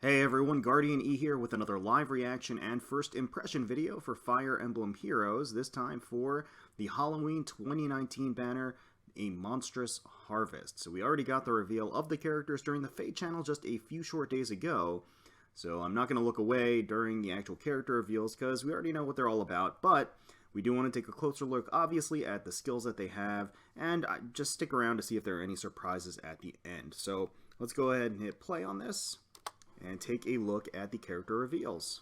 Hey everyone, GuardianE here with another live reaction and first impression video for Fire Emblem Heroes, this time for the Halloween 2019 banner, A Monstrous Harvest. So we already got the reveal of the characters during the Fate channel just a few short days ago, so I'm not going to look away during the actual character reveals because we already know what they're all about, but we do want to take a closer look, obviously, at the skills that they have, and just stick around to see if there are any surprises at the end. So let's go ahead and hit play on this and take a look at the character reveals.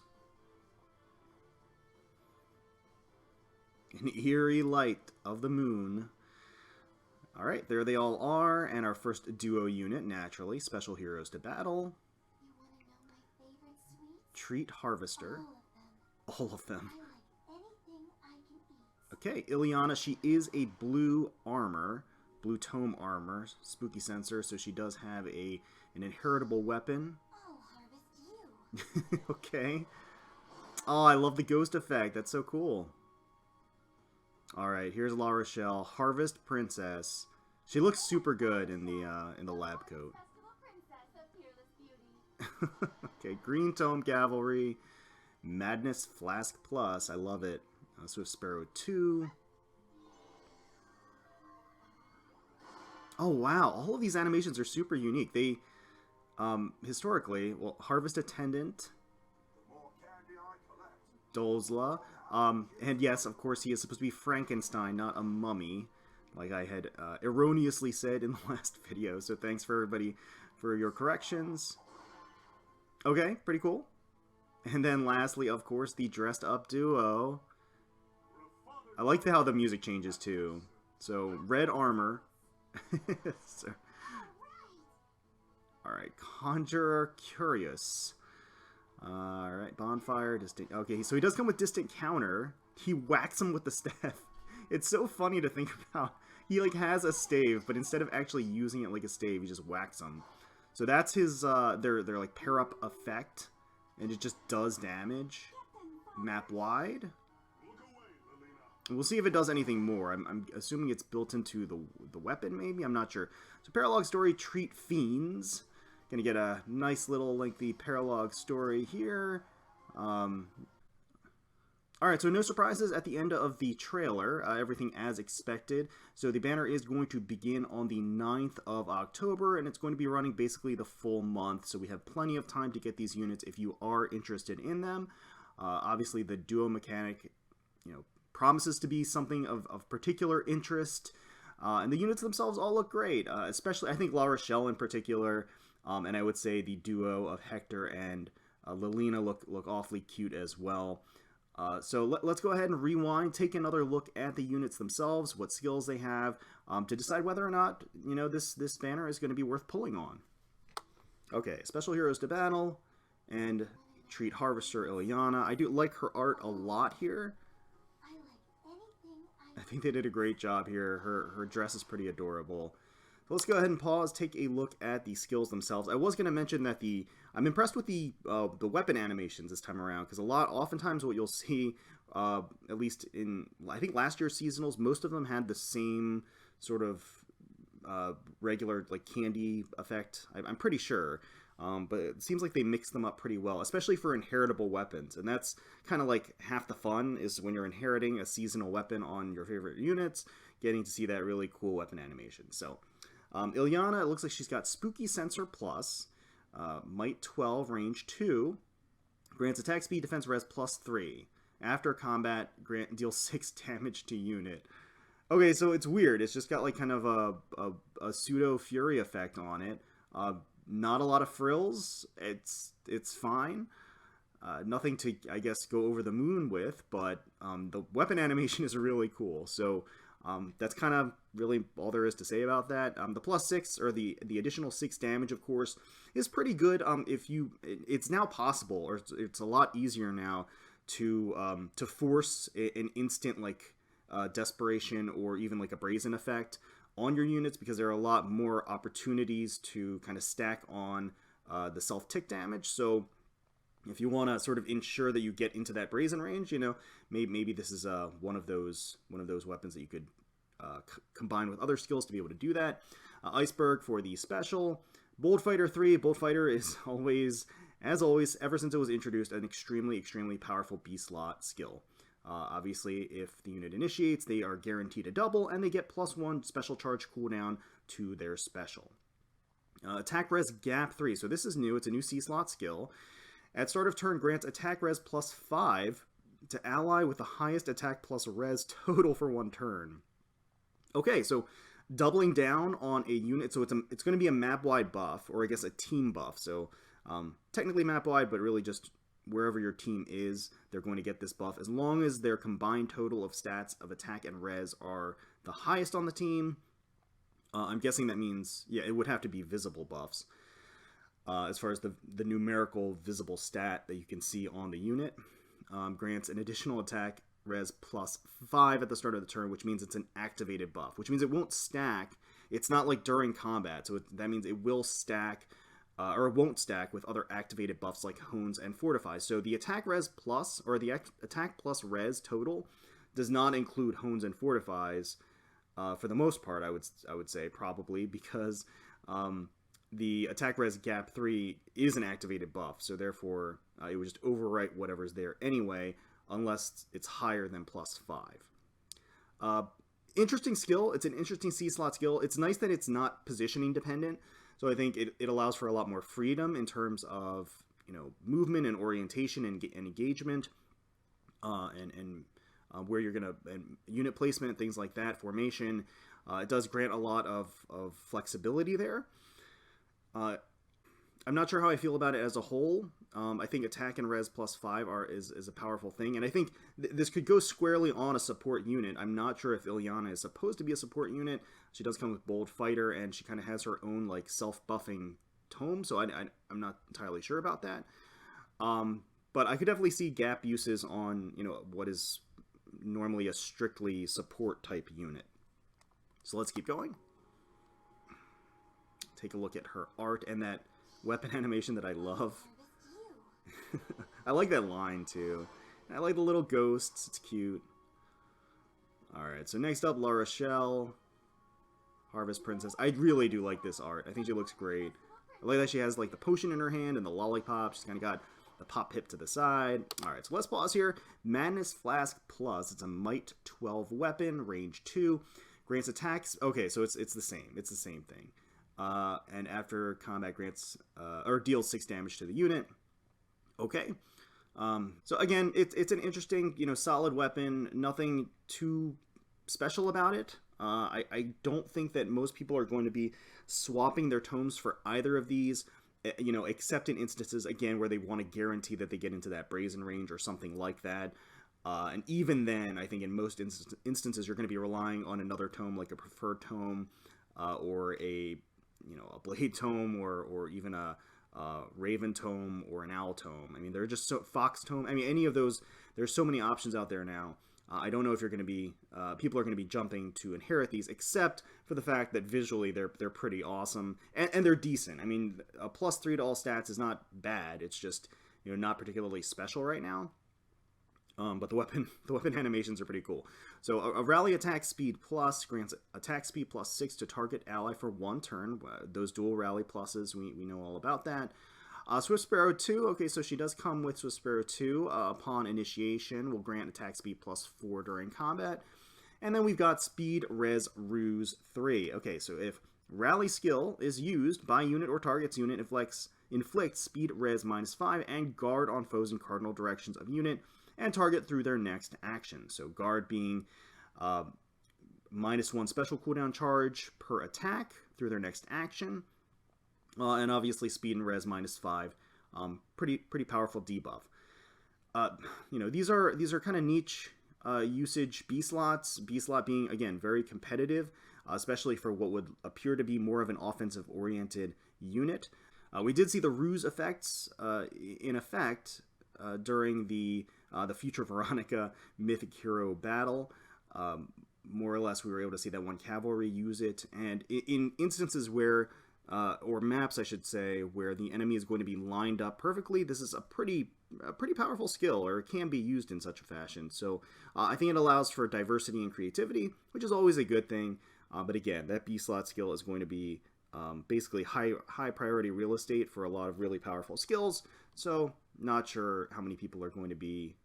An eerie light of the moon. Alright, there they all are, and our first duo unit, naturally, Special Heroes to Battle. You want to know my favorite sweets? Treat Harvester. All of them. I like anything I can eat. Okay, Ilyana, she is a blue armor, blue tome armor, spooky sensor, so she does have an inheritable weapon. I'll harvest you. Okay. Oh, I love the ghost effect. That's so cool. Alright, here's La Rochelle, Harvest Princess. She looks super good in the lab coat. Festival princess of fearless beauty. Okay, Green Tome Cavalry, Madness Flask Plus. I love it. Swift Sparrow 2. Oh wow, all of these animations are super unique. They historically, well, Harvest Attendant, Dozla, and yes, of course, he is supposed to be Frankenstein, not a mummy, like I had erroneously said in the last video, so thanks for everybody for your corrections. Okay, pretty cool. And then lastly, of course, the dressed up duo. I like how the music changes too. So, red armor. So, alright, Conjurer Curious. Alright, Bonfire, Distant... Okay, so he does come with Distant Counter. He whacks him with the staff. It's so funny to think about. He, like, has a stave, but instead of actually using it like a stave, he just whacks him. So that's his, their like, pair-up effect. And it just does damage. Map wide. We'll see if it does anything more. I'm assuming it's built into the weapon, maybe? I'm not sure. So, Paralog Story, Treat Fiends. Gonna get a nice little lengthy Paralog story here. Alright, so no surprises at the end of the trailer. Everything as expected. So the banner is going to begin on the 9th of October, and it's going to be running basically the full month. So we have plenty of time to get these units if you are interested in them. Obviously, the duo mechanic, promises to be something of particular interest. And the units themselves all look great, especially, I think, La Rochelle in particular. And I would say the duo of Hector and Lilina look awfully cute as well. So let's go ahead and rewind, take another look at the units themselves, what skills they have, to decide whether or not, this banner is going to be worth pulling on. Okay, Special Heroes to Battle, and Treat Harvester Ilyana. I do like her art a lot here. I like anything I think they did a great job here. Her dress is pretty adorable. So let's go ahead and pause, take a look at the skills themselves. I was going to mention that I'm impressed with the weapon animations this time around, because oftentimes what you'll see, at least in, I think last year's seasonals, most of them had the same sort of regular, like, candy effect. I'm pretty sure. But it seems like they mix them up pretty well, especially for inheritable weapons. And that's kind of like half the fun, is when you're inheriting a seasonal weapon on your favorite units, getting to see that really cool weapon animation. So, Ilyana, it looks like she's got Spooky Sensor Plus, Might 12, Range 2, grants attack speed, defense res plus 3. After combat, deals 6 damage to unit. Okay, so it's weird. It's just got like kind of a pseudo fury effect on it. Not a lot of frills. It's fine. Nothing to, I guess, go over the moon with, but the weapon animation is really cool. So that's kind of really all there is to say about that. The plus 6, or the additional 6 damage, of course, is pretty good. It's now possible, or it's a lot easier now to force an instant, like, desperation or even like a brazen effect on your units, because there are a lot more opportunities to kind of stack on the self-tick damage. So if you want to sort of ensure that you get into that brazen range, maybe this is one of those weapons that you could combine with other skills to be able to do that. Iceberg for the special. Bold Fighter 3. Bold Fighter is always as always, ever since it was introduced, an extremely, extremely powerful B-slot skill. Obviously, if the unit initiates, they are guaranteed a double, and they get +1 special charge cooldown to their special. Attack res gap 3. So this is new. It's a new C-slot skill. At start of turn, grants attack res +5 to ally with the highest attack plus res total for 1 turn. Okay, so doubling down on a unit. So it's going to be a map-wide buff, or I guess a team buff. So technically map-wide, but really just wherever your team is, they're going to get this buff as long as their combined total of stats of attack and res are the highest on the team. I'm guessing that means, yeah, it would have to be visible buffs as far as the numerical visible stat that you can see on the unit. Grants an additional attack res +5 at the start of the turn, which means it's an activated buff, which means it won't stack. It's not like during combat, so that means it will stack or it won't stack with other activated buffs like Hones and Fortifies. So the attack res plus, or the attack plus res total does not include Hones and Fortifies for the most part, I would say, probably, because the attack res gap 3 is an activated buff, so therefore it would just overwrite whatever's there anyway, unless it's higher than +5. Interesting skill. It's an interesting C-slot skill. It's nice that it's not positioning dependent. So I think it allows for a lot more freedom in terms of, movement and orientation and engagement, and where you're gonna, and unit placement, things like that, formation. It does grant a lot of flexibility there. I'm not sure how I feel about it as a whole. I think attack and res +5 is a powerful thing, and I think this could go squarely on a support unit. I'm not sure if Ilyana is supposed to be a support unit. She does come with Bold Fighter, and she kind of has her own like self-buffing tome, so I'm not entirely sure about that. But I could definitely see gap uses on what is normally a strictly support type unit. So let's keep going. Take a look at her art and that weapon animation that I love. I like that line too. I like the little ghosts. It's cute. Alright, so next up, La Rochelle. Harvest Princess. I really do like this art. I think she looks great. I like that she has like the potion in her hand and the lollipop. She's kind of got the pop pip to the side. Alright, so let's pause here. Madness Flask Plus. It's a Might 12 weapon, range 2. Grants attacks. Okay, so it's the same. It's the same thing. And after combat grants or deals 6 damage to the unit. Okay. So again, it's an interesting, solid weapon. Nothing too special about it. I don't think that most people are going to be swapping their tomes for either of these, except in instances, again, where they want to guarantee that they get into that brazen range or something like that. And even then, I think in most instances, you're going to be relying on another tome, like a preferred tome, or a blade tome, or even a raven tome or an owl tome. I mean, they're just fox tome. I mean, any of those. There's so many options out there now. I don't know if you're going to be people are going to be jumping to inherit these, except for the fact that visually they're pretty awesome and they're decent. I mean, a +3 to all stats is not bad. It's just not particularly special right now. But the weapon animations are pretty cool. So a rally attack speed plus grants attack speed +6 to target ally for 1 turn. Those dual rally pluses, we know all about that. Swift Sparrow 2, okay, so she does come with Swift Sparrow 2. Upon initiation, will grant attack speed +4 during combat. And then we've got Speed Res Ruse 3. Okay, so if Rally skill is used by unit or target's unit, inflicts Speed Res -5 and Guard on foes in cardinal directions of unit and target through their next action. So Guard being -1 special cooldown charge per attack through their next action. And obviously Speed and Res -5, pretty powerful debuff. These are kind of niche usage B slots. B slot being, again, very competitive, especially for what would appear to be more of an offensive oriented unit. We did see the ruse effects in effect during the Future Veronica Mythic Hero battle. More or less, we were able to see that one cavalry use it, and in instances where or maps, I should say, where the enemy is going to be lined up perfectly, this is a pretty powerful skill, or it can be used in such a fashion. So I think it allows for diversity and creativity, which is always a good thing. But again, that B slot skill is going to be basically high priority real estate for a lot of really powerful skills. So not sure how many people are going to be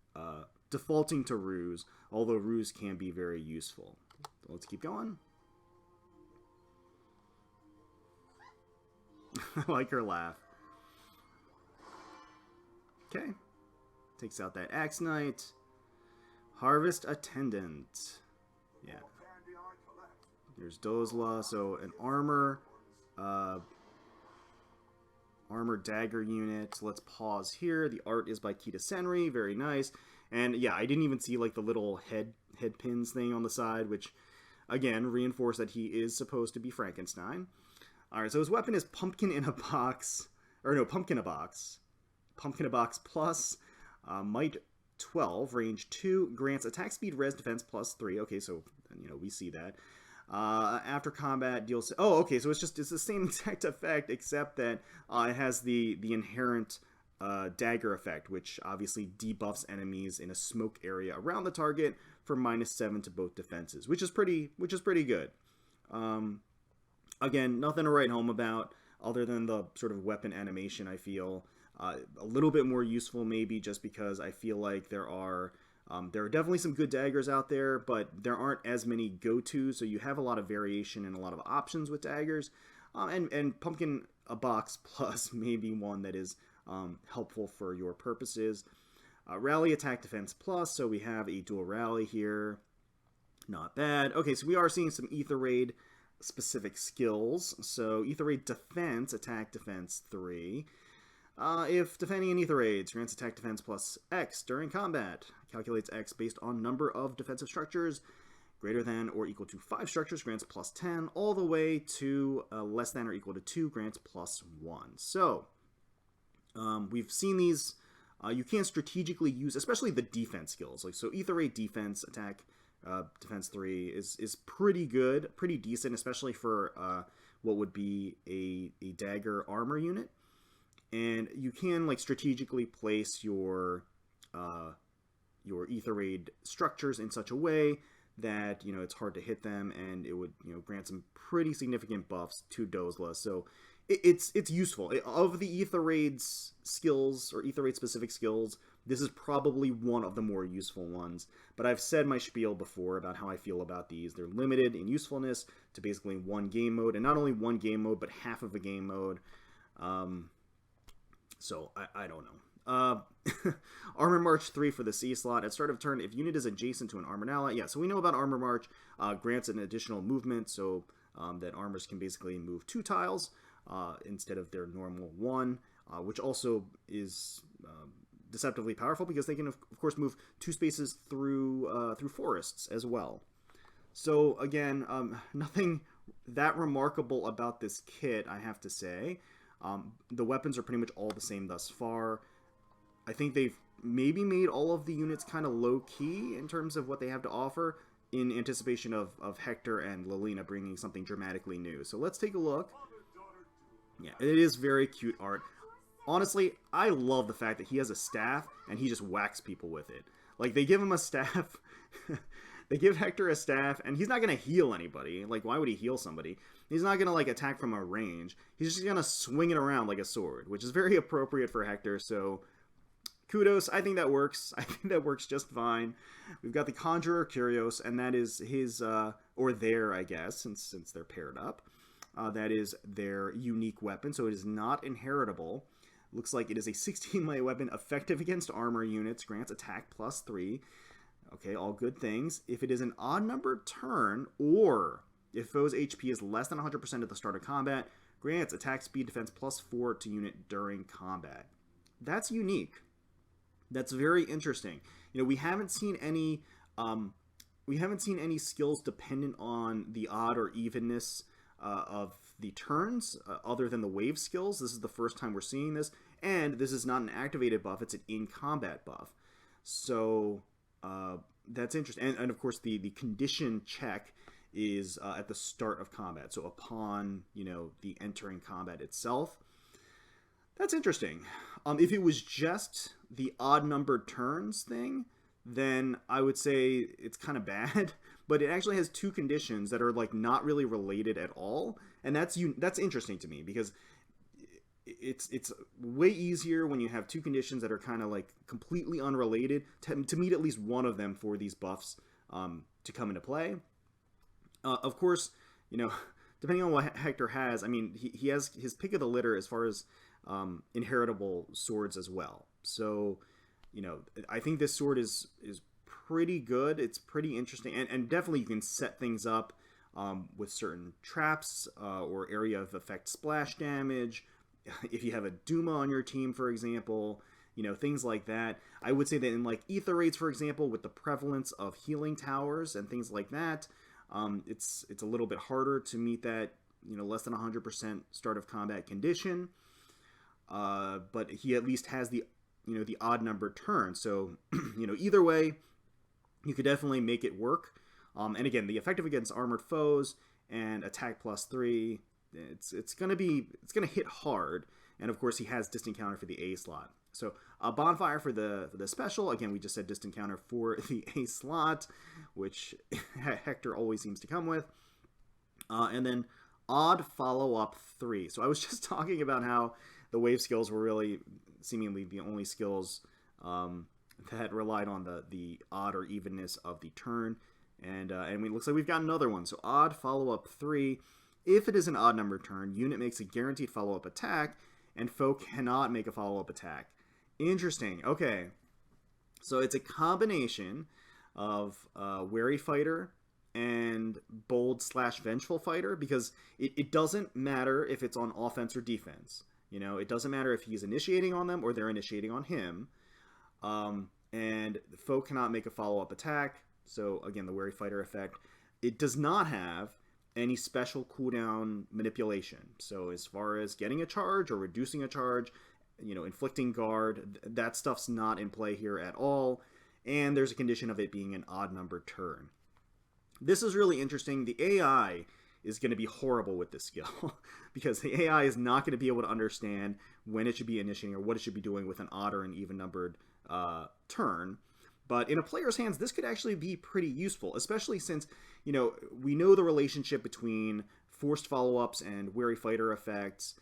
defaulting to ruse, although ruse can be very useful. So let's keep going. I like her laugh. Okay. Takes out that Axe Knight. Harvest Attendant. Yeah. There's Dozla, so an armor dagger unit. Let's pause here. The art is by Kita Senri, very nice. And yeah, I didn't even see like the little head pins thing on the side, which again reinforce that he is supposed to be Frankenstein. All right, so his weapon is Pumpkin in a Box, or no, Pumpkin a Box. Pumpkin a Box plus Might 12, range 2, grants attack speed, res, defense plus 3. Okay, so we see that. After combat, deals. Oh, okay. So it's the same exact effect, except that it has the inherent dagger effect, which obviously debuffs enemies in a smoke area around the target for -7 to both defenses, which is pretty good. Again, nothing to write home about other than the sort of weapon animation. I feel a little bit more useful, maybe just because I feel like there are definitely some good daggers out there, but there aren't as many go-tos, so you have a lot of variation and a lot of options with daggers. And Pumpkin a Box plus may be one that is helpful for your purposes. Rally attack defense plus, so we have a dual rally here. Not bad. Okay, so we are seeing some Ether Raid specific skills. So Ether Raid defense, attack defense 3. If defending an Ether Raid, grants attack defense plus X during combat. Calculates X based on number of defensive structures. Greater than or equal to 5 structures, grants plus 10. All the way to less than or equal to 2, grants plus 1. So, we've seen these. You can strategically use, especially the defense skills. Like, so Ether Raid defense, attack defense 3 is pretty good, pretty decent, especially for what would be a dagger armor unit. And you can like strategically place your Ether Raid structures in such a way that it's hard to hit them, and it would grant some pretty significant buffs to Dozla. So it's useful. Of the Ether Raid's skills or Ether Raid specific skills, this is probably one of the more useful ones. But I've said my spiel before about how I feel about these. They're limited in usefulness to basically one game mode, and not only one game mode, but half of a game mode. So, I don't know. Armor March 3 for the C slot. At start of turn, if unit is adjacent to an armored ally. Yeah, so we know about Armor March. Grants an additional movement, so that armors can basically move 2 tiles instead of their normal 1, which also is deceptively powerful because they can, of course, move 2 spaces through forests as well. So, again, nothing that remarkable about this kit, I have to say. The weapons are pretty much all the same thus far. I think they've maybe made all of the units kind of low-key in terms of what they have to offer in anticipation of Hector and Lilina bringing something dramatically new. So let's take a look. Yeah, it is very cute art. Honestly, I love the fact that he has a staff and he just whacks people with it. Like, they give him a staff... They give Hector a staff, and he's not going to heal anybody. Like, why would he heal somebody? He's not going to, like, attack from a range. He's just going to swing it around like a sword, which is very appropriate for Hector, so kudos. I think that works. I think that works just fine. We've got the Conjurer Curios, and that is his, or their, I guess, since they're paired up. That is their unique weapon, so it is not inheritable. Looks like it is a 16-light weapon, effective against armor units, grants attack plus 3. Okay, all good things. If it is an odd-numbered turn, or if foe's HP is less than 100% at the start of combat, grants attack speed defense plus 4 to unit during combat. That's unique. That's very interesting. We haven't seen any skills dependent on the odd or evenness of the turns, other than the wave skills. This is the first time we're seeing this, and this is not an activated buff; it's an in-combat buff. So. That's interesting. And of course, the condition check is at the start of combat. So upon, the entering combat itself. That's interesting. If it was just the odd-numbered turns thing, then I would say it's kind of bad. But it actually has 2 conditions that are, like, not really related at all. And that's interesting to me because it's way easier when you have two conditions that are kind of like completely unrelated to meet at least one of them for these buffs to come into play. Of course, you know, depending on what Hector has, I mean, he has his pick of the litter as far as inheritable swords as well. So, you know, I think this sword is pretty good. It's pretty interesting, and definitely you can set things up with certain traps or area of effect splash damage. If you have a Duma on your team, for example, you know, things like that. I would say that in like ether raids, for example, with the prevalence of healing towers and things like that, it's a little bit harder to meet that, you know, less than 100% start of combat condition. But he at least has the, you know, the odd number turn. So, you know, either way, you could definitely make it work. And again, the effective against armored foes and attack +3, it's gonna hit hard. And of course, he has distant counter for the A slot. So bonfire for the special. Again, we just said distant counter for the A slot, which Hector always seems to come with. And then odd follow-up 3. So I was just talking about how the wave skills were really seemingly the only skills that relied on the odd or evenness of the turn. And it looks like we've got another one. So odd follow-up 3. If it is an odd number turn, unit makes a guaranteed follow-up attack, and foe cannot make a follow-up attack. Interesting. Okay. So it's a combination of Wary Fighter and Bold/Vengeful Fighter, because it doesn't matter if it's on offense or defense. You know, it doesn't matter if he's initiating on them or they're initiating on him. And the foe cannot make a follow-up attack. So, again, the Wary Fighter effect. It does not have any special cooldown manipulation. So as far as getting a charge or reducing a charge, you know, inflicting guard, that stuff's not in play here at all. And there's a condition of it being an odd number turn. This is really interesting. The AI is going to be horrible with this skill because the AI is not going to be able to understand when it should be initiating or what it should be doing with an odd or an even numbered turn. But in a player's hands, this could actually be pretty useful, especially since, you know, we know the relationship between forced follow-ups and Wary Fighter effects.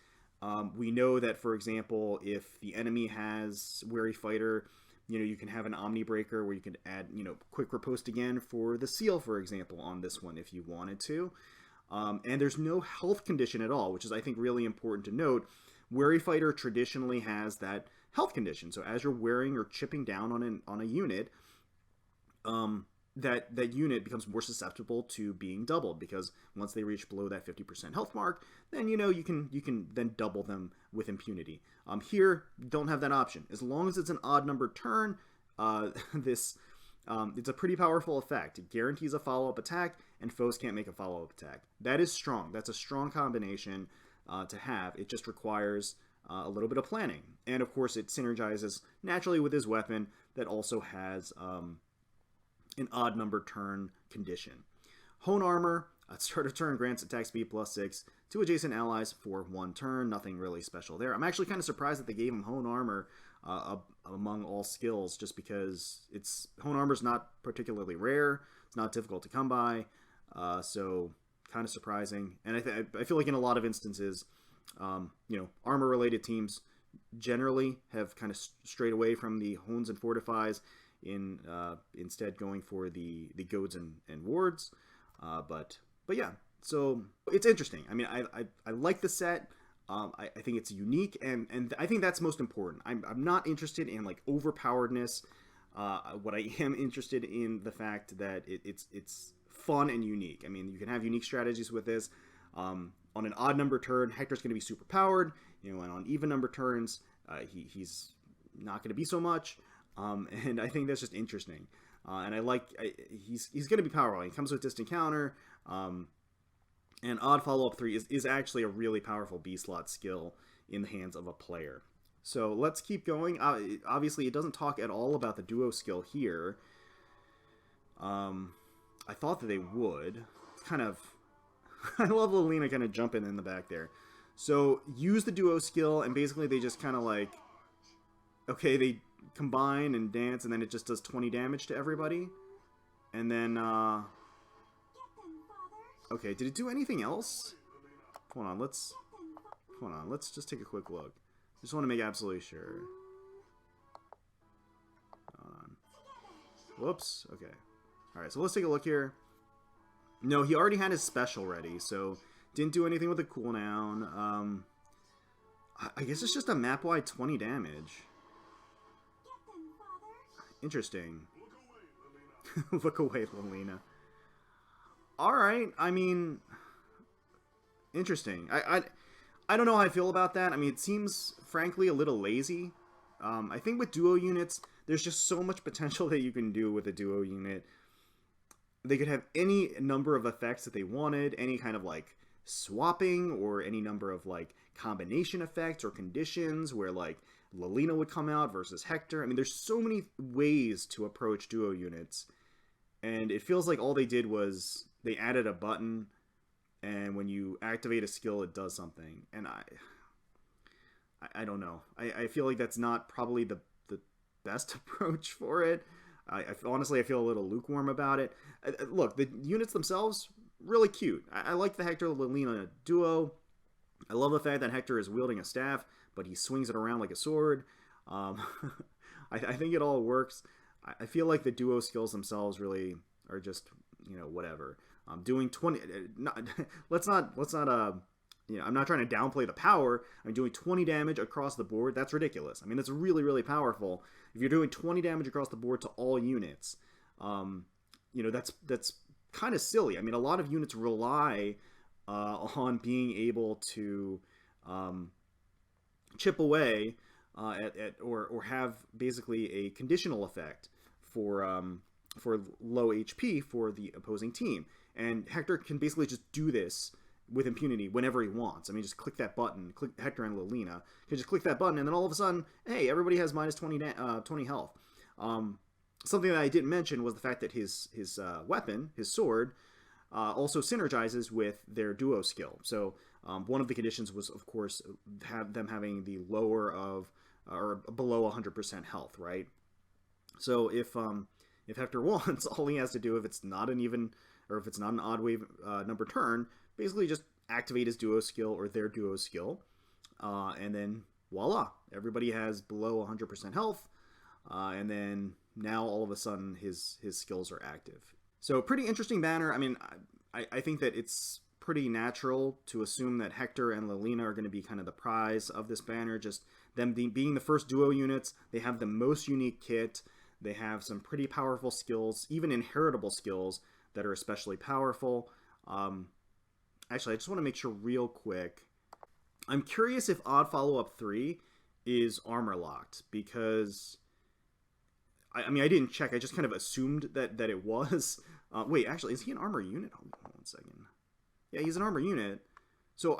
We know that, for example, if the enemy has Wary Fighter, you know, you can have an Omni Breaker where you can add, you know, quick riposte again for the seal, for example, on this one if you wanted to. And there's no health condition at all, which is, I think, really important to note. Wary Fighter traditionally has that health condition. So as you're wearing or chipping down on a unit, that unit becomes more susceptible to being doubled, because once they reach below that 50% health mark, then, you know, you can then double them with impunity. Here, don't have that option. As long as it's an odd number turn, it's a pretty powerful effect. It guarantees a follow-up attack, and foes can't make a follow-up attack. That is strong. That's a strong combination to have. It just requires a little bit of planning. And of course, it synergizes naturally with his weapon that also has an odd number turn condition. Hone Armor, at start of turn, grants attack speed +6 to adjacent allies for 1 turn. Nothing really special there. I'm actually kind of surprised that they gave him Hone Armor among all skills, just because Hone Armor's not particularly rare. It's not difficult to come by, so kind of surprising. And I feel like in a lot of instances, you know, armor-related teams generally have kind of strayed away from the Hones and Fortifies, instead going for the goads and wards. But yeah, so it's interesting. I mean, I like the set. I think it's unique, and I think that's most important. I'm not interested in like overpoweredness. What I am interested in the fact that it's fun and unique. I mean, you can have unique strategies with this. On an odd number turn, Hector's going to be super powered, you know, and on even number turns, he's not going to be so much. And I think that's just interesting. And he's going to be powerful. He comes with distant counter. And odd follow-up 3 is actually a really powerful B-slot skill in the hands of a player. So let's keep going. Obviously, it doesn't talk at all about the duo skill here. I thought that they would. It's kind of... I love Lilina kind of jumping in the back there. So use the duo skill, and basically they just kind of like... Okay, they combine and dance, and then it just does 20 damage to everybody. And then, okay, did it do anything else? Hold on, let's just take a quick look. Just want to make absolutely sure. Hold on. Whoops. Okay. Alright, so let's take a look here. No, he already had his special ready, so didn't do anything with the cooldown. I guess it's just a map-wide 20 damage. Interesting. Look away, Lilina. Alright, I mean... Interesting. I don't know how I feel about that. I mean, it seems, frankly, a little lazy. I think with duo units, there's just so much potential that you can do with a duo unit. They could have any number of effects that they wanted, any kind of, like, swapping, or any number of, like, combination effects or conditions where, like, Lilina would come out versus Hector. I mean, there's so many ways to approach duo units, and it feels like all they did was they added a button, and when you activate a skill, it does something. And I don't know. I feel like that's not probably the best approach for it. Honestly, I feel a little lukewarm about it. Look, the units themselves, really cute. I like the Hector-Lilina duo. I love the fact that Hector is wielding a staff, but he swings it around like a sword. I think it all works. I feel like the duo skills themselves really are just, you know, whatever. Doing 20... let's not you know, I'm not trying to downplay the power. I mean, doing 20 damage across the board, that's ridiculous. I mean, that's really, really powerful. If you're doing 20 damage across the board to all units, you know, that's kind of silly. I mean, a lot of units rely on being able to chip away or have basically a conditional effect for low HP for the opposing team. And Hector can basically just do this with impunity whenever he wants. I mean, just click that button. Click Hector and Lilina. You can just click that button, and then all of a sudden, hey, everybody has minus 20 health. Something that I didn't mention was the fact that his weapon, his sword, also synergizes with their duo skill. So one of the conditions was, of course, have them having the lower of or below 100% health, right? So if Hector wants, all he has to do, if it's not an even or if it's not an odd wave number turn, basically just activate his duo skill or their duo skill, and then voila, everybody has below 100% health, and then now all of a sudden his skills are active. So pretty interesting banner. I mean, I think that it's pretty natural to assume that Hector and Lilina are going to be kind of the prize of this banner, just them being the first duo units. They have the most unique kit. They have some pretty powerful skills, even inheritable skills that are especially powerful. Actually, I just want to make sure real quick. I'm curious if Odd Follow-Up 3 is armor locked, because I mean, I didn't check. I just kind of assumed that it was. Wait, actually, is he an armor unit? Hold on 1 second. Yeah, he's an armor unit. So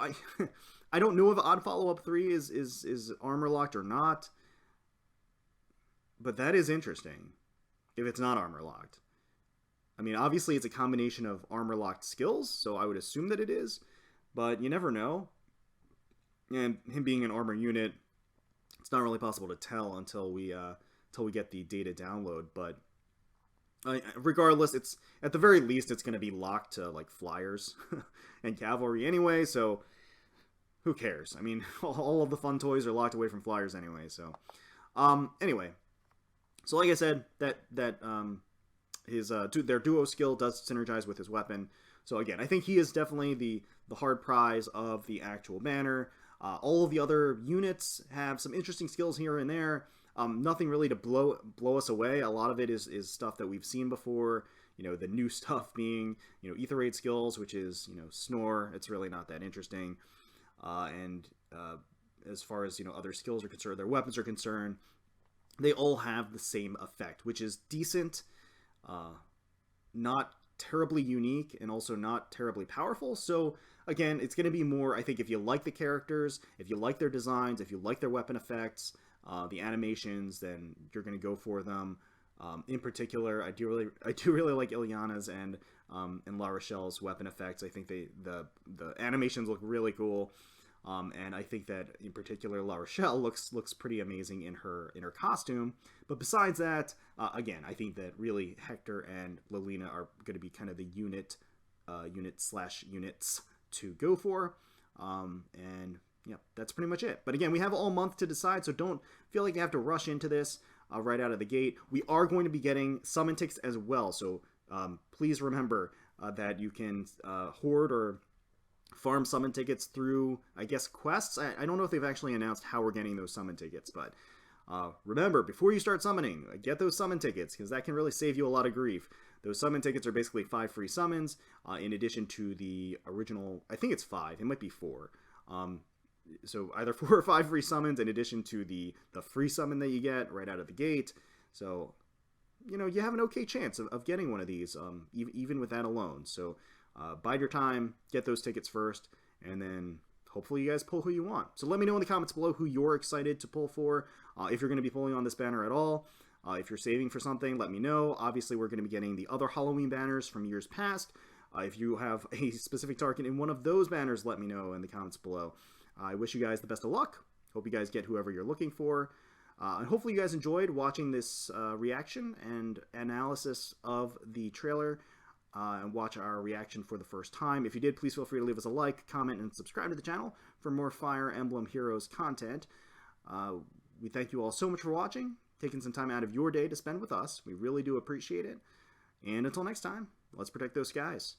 I don't know if Odd Follow-Up 3 is armor locked or not. But that is interesting if it's not armor locked. I mean, obviously it's a combination of armor locked skills, so I would assume that it is, but you never know. And him being an armor unit, it's not really possible to tell until we get the data download. But regardless, it's at the very least it's going to be locked to like flyers and cavalry anyway. So who cares? I mean, all of the fun toys are locked away from flyers anyway. So anyway, so like I said, their duo skill does synergize with his weapon. So again, I think he is definitely the hard prize of the actual banner. All of the other units have some interesting skills here and there. Nothing really to blow us away. A lot of it is stuff that we've seen before. You know, the new stuff being, you know, Ether Raid skills, which is, you know, Snore. It's really not that interesting. And as far as, you know, other skills are concerned, their weapons are concerned, they all have the same effect, which is decent. Not terribly unique and also not terribly powerful. So again, it's going to be more, I think, if you like the characters, if you like their designs, if you like their weapon effects, the animations, then you're going to go for them. In particular, I do really like Ilyana's and La Rochelle's weapon effects. I think the animations look really cool. And I think that in particular La Rochelle looks pretty amazing in her costume. But besides that, again, I think that really Hector and Lilina are going to be kind of the units to go for. And yeah, that's pretty much it. But again, we have all month to decide, so don't feel like you have to rush into this right out of the gate. We are going to be getting summon tickets as well, so please remember that you can hoard or farm summon tickets through, I guess, quests. I don't know if they've actually announced how we're getting those summon tickets, but remember, before you start summoning, get those summon tickets, because that can really save you a lot of grief. Those summon tickets are basically 5 free summons, in addition to the original, I think it's 5, it might be 4. So either 4 or 5 free summons in addition to the free summon that you get right out of the gate. So, you know, you have an okay chance of getting one of these, even with that alone. So bide your time, get those tickets first, and then hopefully you guys pull who you want. So let me know in the comments below who you're excited to pull for, if you're going to be pulling on this banner at all. If you're saving for something, let me know. Obviously, we're going to be getting the other Halloween banners from years past. If you have a specific target in one of those banners, let me know in the comments below. I wish you guys the best of luck. Hope you guys get whoever you're looking for. And hopefully you guys enjoyed watching this reaction and analysis of the trailer, and watch our reaction for the first time. If you did, please feel free to leave us a like, comment, and subscribe to the channel for more Fire Emblem Heroes content. We thank you all so much for watching, taking some time out of your day to spend with us. We really do appreciate it. And until next time, let's protect those skies.